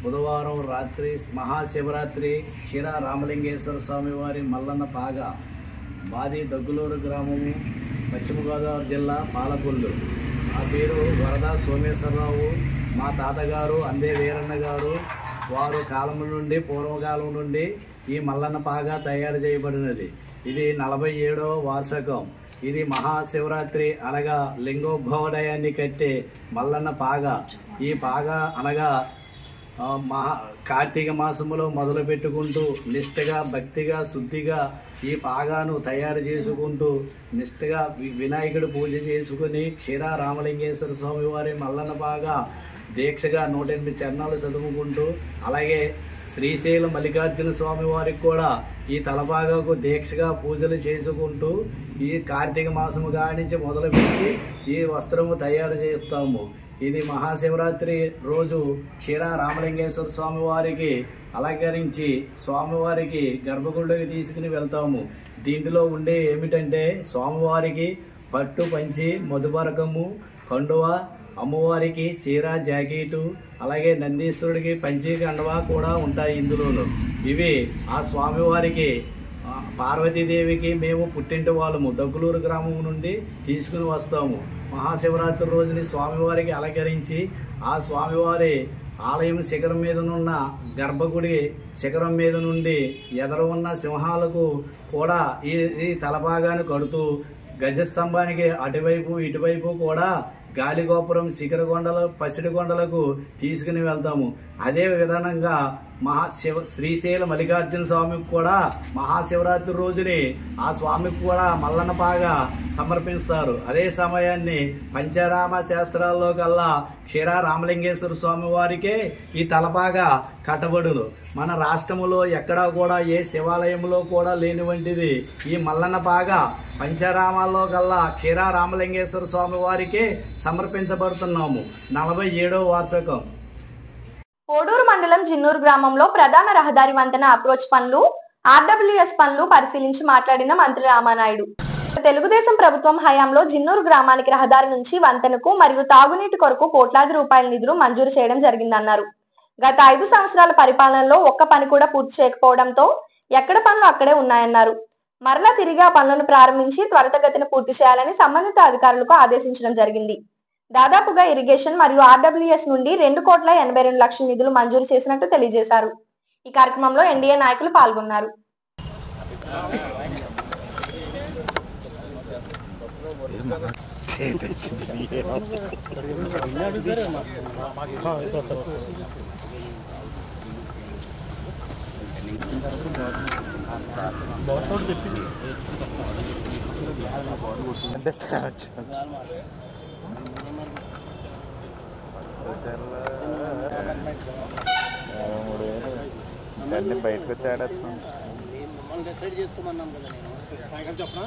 బుధవారం రాత్రి మహాశివరాత్రి క్షీర రామలింగేశ్వర స్వామి వారి మల్లన్న పాగ మాది దగ్గులూరు గ్రామము, పశ్చిమ గోదావరి జిల్లా, పాలకొల్లు. ఆ పేరు వరద సోమేశ్వరరావు. మా తాతగారు అందే వీరన్న గారు వారు పూర్వకాలం నుండి ఈ మల్లన్న పాగ తయారు చేయబడినది. ఇది 47వ వార్షికం. ఇది మహాశివరాత్రి అనగా లింగోద్భవోదయాన్ని కట్టే మల్లన్న పాగ. ఈ పాగ అనగా కార్తీక మాసములో మొదలు పెట్టుకుంటూ నిష్ఠగా భక్తిగా శుద్ధిగా ఈ పాగాను తయారు చేసుకుంటూ నిష్ఠగా వినాయకుడు పూజ చేసుకుని క్షీర రామలింగేశ్వర స్వామి వారి మల్లన్న పాగా దీక్షగా 108 చరణాలు చదువుకుంటూ, అలాగే శ్రీశైలం మల్లికార్జున స్వామి వారికి కూడా ఈ తలపాగకు దీక్షగా పూజలు చేసుకుంటూ ఈ కార్తీక మాసము కానించి మొదలుపెట్టి ఈ వస్త్రము తయారు చేస్తాము. ఇది మహాశివరాత్రి రోజు క్షీర రామలింగేశ్వర స్వామి వారికి అలంకరించి స్వామివారికి గర్భగుడిలోకి తీసుకుని వెళ్తాము. దీంట్లో ఉండే ఏమిటంటే స్వామివారికి పట్టు పంచి మధుబరకము కండువ, అమ్మవారికి చీర జాకెటు, అలాగే నందీశ్వరుడికి పంచి కండువ కూడా ఉంటాయి ఇందులోను. ఇవి ఆ స్వామివారికి పార్వతీదేవికి మేము పుట్టింటి వాళ్ళము దగ్గులూరు గ్రామం నుండి తీసుకుని వస్తాము. మహాశివరాత్రి రోజుని స్వామివారికి అలంకరించి ఆ స్వామివారి ఆలయం శిఖరం మీదనున్న గర్భగుడి శిఖరం మీద నుండి ఎదరు ఉన్న సింహాలకు కూడా ఈ తలభాగాన్ని కడుతూ గజస్తంభానికి అటువైపు ఇటువైపు కూడా గాలిగోపురం శిఖర కొండలు పసిడి కొండలకు తీసుకుని వెళ్తాము. అదే విధానంగా శ్రీశైల మల్లికార్జున స్వామికి కూడా మహాశివరాత్రి రోజుని ఆ స్వామికి కూడా మల్లన్న పాగా సమర్పిస్తారు. అదే సమయాన్ని పంచరామ శాస్త్రాల్లో కల్లా క్షీర రామలింగేశ్వర స్వామి వారికే ఈ తలపాగా కట్టబడును. మన రాష్ట్రంలో ఎక్కడా కూడా ఏ శివాలయంలో కూడా లేనివంటిది ఈ మల్లన్న పాగా పంచరామాల్లో కల్లా క్షీర రామలింగేశ్వర స్వామి వారికే సమర్పించబడుతున్నాము. 47వ వార్షికం. కోడూరు మండలం జిన్నూరు గ్రామంలో ప్రధాన రహదారి వంతెన అప్రోచ్ పనులు, ఆర్డబ్ల్యూఎస్ పనులు పరిశీలించి మాట్లాడిన మంత్రి రామానాయుడు. తెలుగుదేశం ప్రభుత్వం హయాంలో జిన్నూరు గ్రామానికి రహదారి నుంచి వంతెనకు మరియు తాగునీటి కొరకు కోట్లాది రూపాయల నిధులు మంజూరు చేయడం జరిగిందన్నారు. గత 5 సంవత్సరాల పరిపాలనలో ఒక్క పని కూడా పూర్తి చేయకపోవడంతో ఎక్కడ పనులు అక్కడే ఉన్నాయన్నారు. మరలా తిరిగి ఆ పనులను ప్రారంభించి త్వరితగతిన పూర్తి చేయాలని సంబంధిత అధికారులకు ఆదేశించడం జరిగింది. దాదాపుగా ఇరిగేషన్ మరియు ఆర్డబ్ల్యూఎస్ నుండి 2,82,00,000 నిధులు మంజూరు చేసినట్టు తెలియజేశారు. ఈ కార్యక్రమంలో ఎన్డీఏ నాయకులు పాల్గొన్నారు. బయటకు వచ్చాడేస్తాం డిసైడ్ చేసుకోమన్నాం కదా. నేను సాయంకాలం చెప్పనా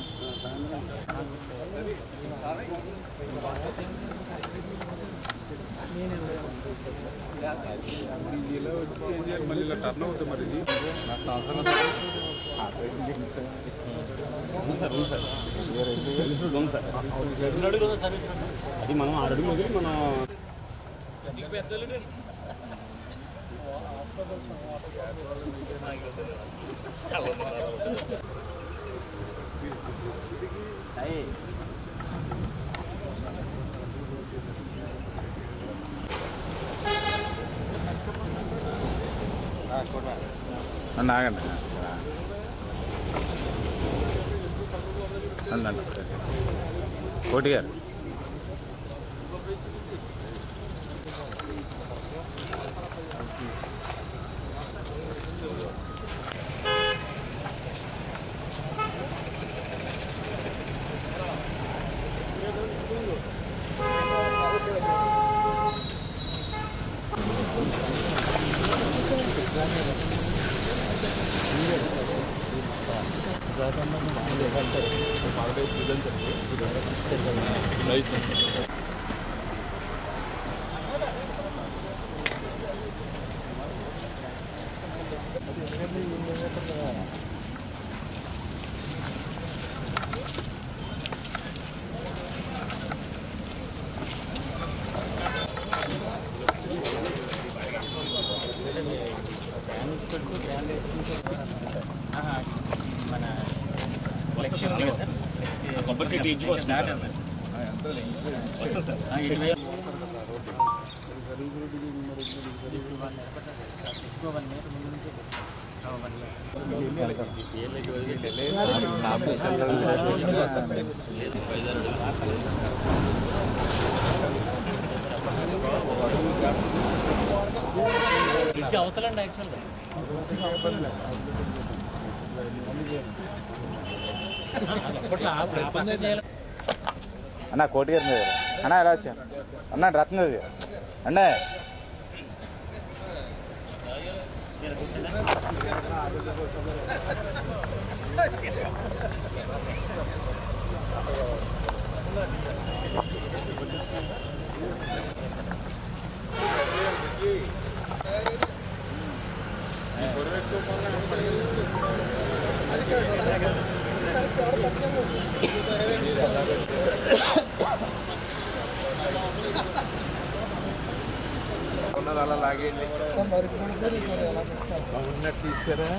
అది మనం 6 అడుగులు వదిలి మనం ఆగండి అండి కోటి గారు కొబ్బరి చెట్టు ఇంటికి వస్తుంది అవతలండి యాక్చువల్గా అన్న కోటి గారి మీద అన్న ఎలా వచ్చా అన్న రత్నది అన్న అలా లాగేయండి తీసుకురా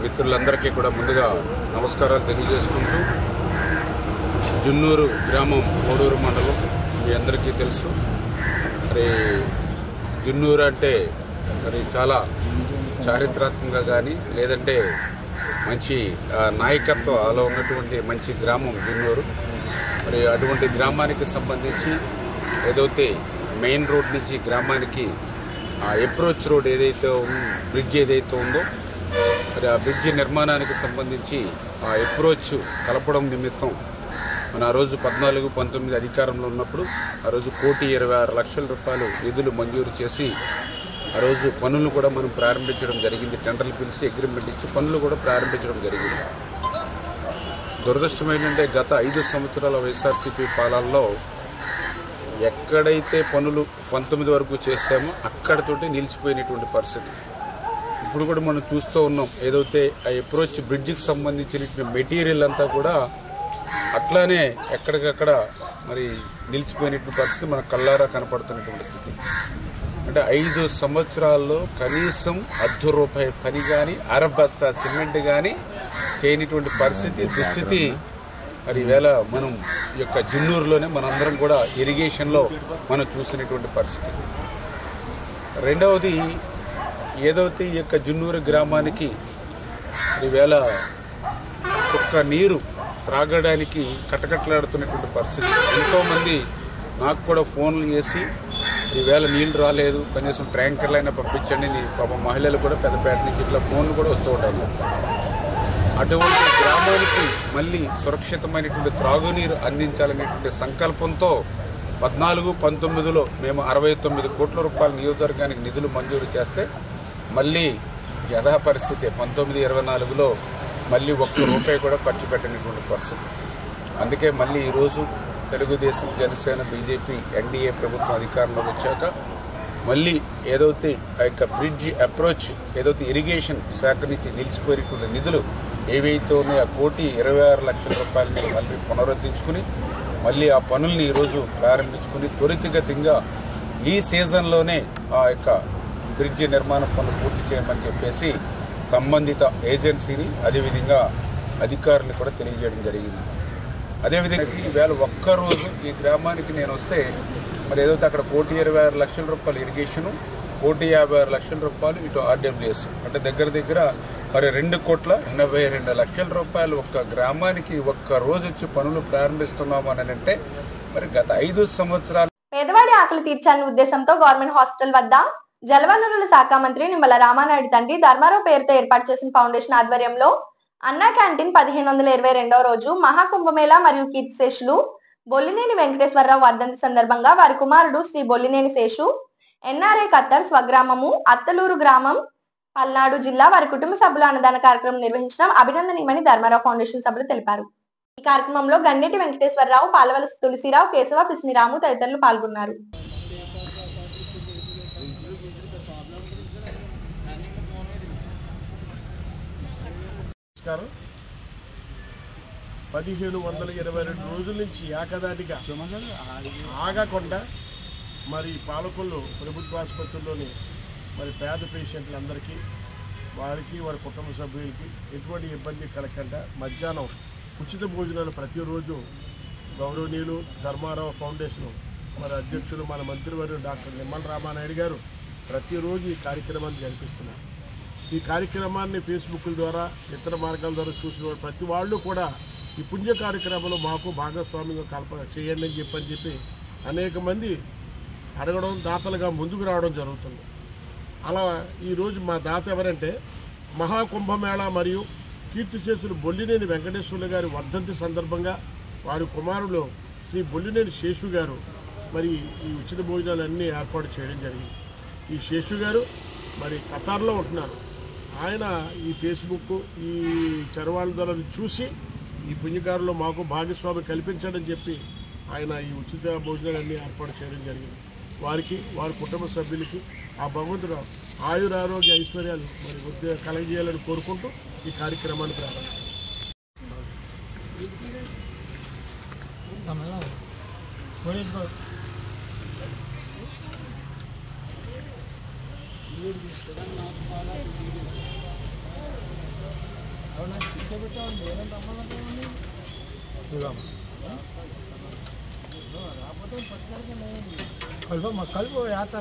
మిత్రులందరికీ కూడా ముందుగా నమస్కారాలు తెలియజేసుకుంటూ జున్నూరు గ్రామం కోడూరు మండలం మీ అందరికీ తెలుసు. మరి జున్నూరు అంటే మరి చాలా చారిత్రాత్మకంగా కానీ లేదంటే మంచి నాయకత్వం అలా ఉన్నటువంటి మంచి గ్రామం జున్నూరు. మరి అటువంటి గ్రామానికి సంబంధించి ఏదైతే మెయిన్ రోడ్ నుంచి గ్రామానికి అప్రోచ్ రోడ్ ఏదైతే బ్రిడ్జ్ ఏదైతే ఉందో మరి ఆ బ్రిడ్జి నిర్మాణానికి సంబంధించి ఆ అప్రోచ్ కలపడం నిమిత్తం మన ఆ రోజు 14-19 అధికారంలో ఉన్నప్పుడు ఆ రోజు 1,26,00,000 రూపాయలు నిధులు మంజూరు చేసి ఆ రోజు పనులు కూడా మనం ప్రారంభించడం జరిగింది. టెండర్లు పిలిచి అగ్రిమెంట్ ఇచ్చి పనులు కూడా ప్రారంభించడం జరిగింది. దురదృష్టం ఏంటంటే గత 5 సంవత్సరాల వైఎస్ఆర్సీపీ పాలనలో ఎక్కడైతే పనులు 19 వరకు చేశామో అక్కడితోటి నిలిచిపోయినటువంటి పరిస్థితి. ఇప్పుడు కూడా మనం చూస్తూ ఉన్నాం. ఏదైతే ఆ అప్రోచ్ బ్రిడ్జికి సంబంధించిన మెటీరియల్ అంతా కూడా అట్లానే ఎక్కడికక్కడ మరి నిలిచిపోయినటువంటి పరిస్థితి మన కళ్ళారా కనపడుతున్నటువంటి స్థితి. అంటే 5 సంవత్సరాల్లో కనీసం ₹1,000 పని కానీ అరబస్తా సిమెంట్ కానీ చేయనటువంటి పరిస్థితి దుస్థితి మరి ఈవేళ మనం ఈ యొక్క జున్నూరులోనే మనందరం కూడా ఇరిగేషన్లో మనం చూసినటువంటి పరిస్థితి. రెండవది ఏదైతే ఈ యొక్క జున్నూరు గ్రామానికి ఈవేళ ఒక్క నీరు త్రాగడానికి కటకట్లాడుతున్నటువంటి పరిస్థితి. ఎంతోమంది నాకు కూడా ఫోన్లు చేసి ఈవేళ నీళ్ళు రాలేదు, కనీసం ట్యాంకర్లైనా పంపించండి. పాపం మహిళలు కూడా పెద్దపేట నుంచి ఇట్లా ఫోన్లు కూడా వస్తూ ఉంటాయి. అటువంటి గ్రామానికి మళ్ళీ సురక్షితమైనటువంటి త్రాగునీరు అందించాలనేటువంటి సంకల్పంతో 14-19లో మేము 69 కోట్ల రూపాయల నియోజకవర్గానికి నిధులు మంజూరు చేస్తే మళ్ళీ యథా పరిస్థితి 19-24లో మళ్ళీ ₹1 కూడా ఖర్చు పెట్టినటువంటి పరిస్థితి. అందుకే మళ్ళీ ఈరోజు తెలుగుదేశం, జనసేన, బీజేపీ, ఎన్డీఏ ప్రభుత్వం అధికారంలోకి వచ్చాక మళ్ళీ ఏదైతే ఆ యొక్క బ్రిడ్జ్ అప్రోచ్ ఏదైతే ఇరిగేషన్ శాఖ నుంచి నిలిచిపోయినటువంటి నిధులు ఏవైతే ఉన్నాయో ఆ ₹1,26,00,000 రూపాయలని మళ్ళీ పునరుద్ధరించుకుని మళ్ళీ ఆ పనుల్ని ఈరోజు ప్రారంభించుకుని త్వరితగతిగా ఈ సీజన్లోనే ఆ యొక్క బ్రిడ్జి నిర్మాణ పనులు పూర్తి చేయమని చెప్పేసి సంబంధిత ఏజెన్సీని అదేవిధంగా అధికారులు కూడా తెలియజేయడం జరిగింది. అదేవిధంగా ఈవేళ ఒక్కరోజు ఈ గ్రామానికి నేను వస్తే మరి ఏదైతే అక్కడ ₹1,26,00,000 రూపాయలు ఇరిగేషను, ₹1,56,00,000 రూపాయలు ఇటు ఆర్డబ్ల్యూఎస్ అంటే దగ్గర దగ్గర మరి ₹2,82,00,000 రూపాయలు ఒక్క గ్రామానికి ఒక్క రోజు వచ్చి పనులు ప్రారంభిస్తున్నాము అని అంటే మరి గత 5 సంవత్సరాలు పేదవాడి ఆకలి తీర్చాలనే ఉద్దేశంతో గవర్నమెంట్ హాస్పిటల్ వద్ద జలవనరుల శాఖ మంత్రి నిమ్మల రామానాయుడు తండ్రి ధర్మారావు పేరుతో ఏర్పాటు చేసిన ఫౌండేషన్ ఆధ్వర్యంలో అన్నా క్యాంటీన్ 1522వ రోజు మహాకుంభమేళ మరియు కీర్తిశేషులు బొల్లినేని వెంకటేశ్వరరావు వర్ధంతి సందర్భంగా వారి కుమారుడు శ్రీ బొల్లినేని శేషు ఎన్ఆర్ఏ కత్తర్ స్వగ్రామము అత్తలూరు గ్రామం పల్నాడు జిల్లా వారి కుటుంబ సభ్యుల అన్నదాన కార్యక్రమం నిర్వహించడం అభినందనీయమని ధర్మారావు ఫౌండేషన్ సభ్యులు తెలిపారు. ఈ కార్యక్రమంలో గండేటి వెంకటేశ్వరరావు, పాలవలస తులసిరావు, కేశవ, పిస్మిరాము తదితరులు పాల్గొన్నారు. 1522 రోజుల నుంచి ఏకదాటిగా ఆగకుండా మరి పాలకొల్లు ప్రభుత్వ ఆసుపత్రుల్లోని మరి పేద పేషెంట్లందరికీ వారికి వారి కుటుంబ సభ్యులకి ఎటువంటి ఇబ్బంది కలగకుండా మధ్యాహ్నం ఉచిత భోజనాలు ప్రతిరోజు గౌరవనీయులు ధర్మారావు ఫౌండేషన్ మరి అధ్యక్షులు మన మంత్రివర్యులు డాక్టర్ నిమ్మల రామానాయుడు గారు ప్రతిరోజు ఈ కార్యక్రమాన్ని జరిపిస్తున్నారు. ఈ కార్యక్రమాన్ని ఫేస్బుక్ ద్వారా ఇతర మార్గాల ద్వారా చూసిన ప్రతి వాళ్ళు కూడా ఈ పుణ్య కార్యక్రమంలో మాకు భాగస్వామ్యంగా చేయండి అని చెప్పి అనేక మంది అడగడం, దాతలుగా ముందుకు రావడం జరుగుతుంది. అలా ఈరోజు మా దాత ఎవరంటే మహాకుంభమేళ మరియు కీర్తిశేషులు బొల్లినేని వెంకటేశ్వర్లు గారి వర్ధంతి సందర్భంగా వారి కుమారులు శ్రీ బొల్లినేని శేషు గారు మరి ఈ ఉచిత భోజనాలన్నీ ఏర్పాటు చేయడం జరిగింది. ఈ శేషు గారు మరి ఖతార్లో ఉంటున్నారు. ఆయన ఈ ఫేస్బుక్ ఈ చరవాళ్ళ ద్వారా చూసి ఈ పుణ్యకారులో మాకు భాగస్వామి కల్పించడం చెప్పి ఆయన ఈ ఉచిత భోజనాలన్నీ ఏర్పాటు చేయడం జరిగింది. వారికి వారి కుటుంబ సభ్యులకి ఆ భగవంతుడు ఆయురారోగ్య ఐశ్వర్యాలు మరి వృద్ధి కలగజేయాలని కోరుకుంటూ ఈ కార్యక్రమాన్ని ప్రారంభించారు. కలుపు యాత్ర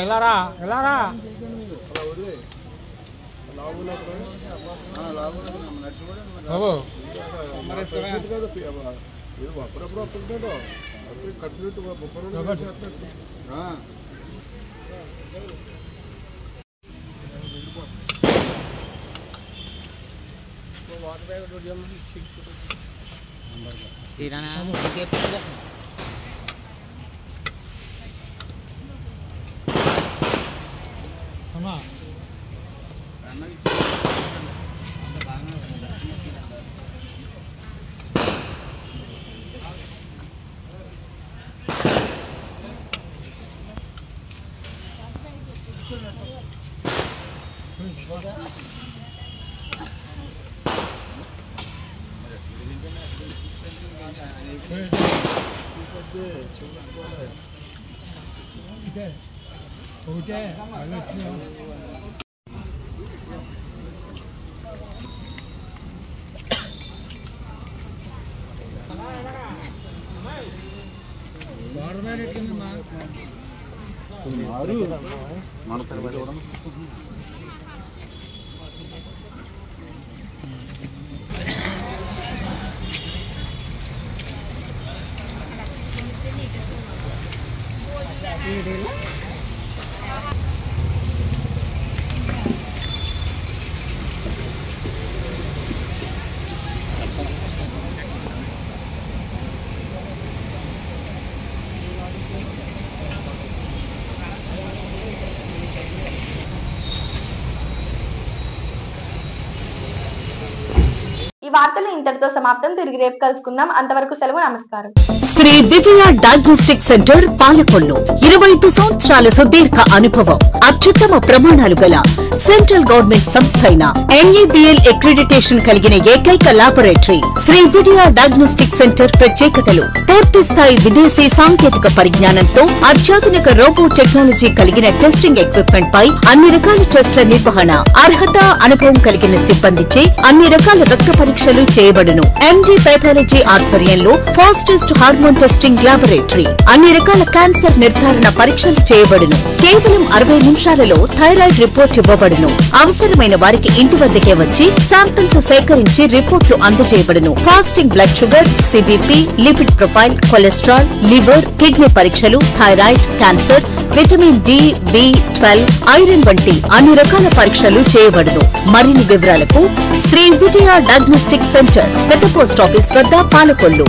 ఎలారా ఎలారా అప్పుడప్పుడు అప్పుడు కట్టినట్టు ఈ వార్తలు ఇంతటితో సమాప్తం. తిరిగి రేపు కలుసుకుందాం. అంతవరకు సెలవు. నమస్కారం. శ్రీ విజయ డయాగ్నోస్టిక్ సెంటర్ పాలకొల్లు 25 సంవత్సరాల సుదీర్ఘ అనుభవం, అత్యుత్తమ ప్రమాణాలు గల సెంట్రల్ గవర్నమెంట్ సంస్థ అయిన NABL అక్రిడిటేషన్ కలిగిన ఏకైక laboratory Shri Vijaya diagnostic centre ప్రత్యేకతలు: పూర్తి స్థాయి విదేశీ సాంకేతిక పరిజ్ఞానంతో అత్యాధునిక రోబో టెక్నాలజీ కలిగిన టెస్టింగ్ ఎక్విప్మెంట్ పై అన్ని రకాల టెస్టుల నిర్వహణ, అర్హత, అనుభవం కలిగిన సిబ్బందిచే అన్ని రకాల రక్త పరీక్షలు చేయబడును. MD పైథాలజీ ఆధ్వర్యంలో ఫాస్టెస్ట్ హార్మోన్ టెస్టింగ్ లాబొరేటరీ, అన్ని రకాల క్యాన్సర్ నిర్ధారణ పరీక్షలు చేయబడును. కేవలం 60 నిమిషాలలో థైరాయిడ్ రిపోర్ట్ ఇవ్వబడును. చేయబడును. అవసరమైన వారికి ఇంటి వద్దకే వచ్చి శాంపిల్స్ సేకరించి రిపోర్టులు అందజేయబడును. Fasting blood sugar, CBP, lipid profile, cholesterol, liver, kidney పరీక్షలు, థైరాయిడ్, క్యాన్సర్, విటమిన్ డి, బి12, ఐరన్ వంటి అన్ని రకాల పరీక్షలు చేయబడును. మరిన్ని వివరాలకు శ్రీ విజయ డయాగ్నోస్టిక్ సెంటర్, పెద్ద పోస్ట్ ఆఫీస్ వద్ద, పాలకొల్లు.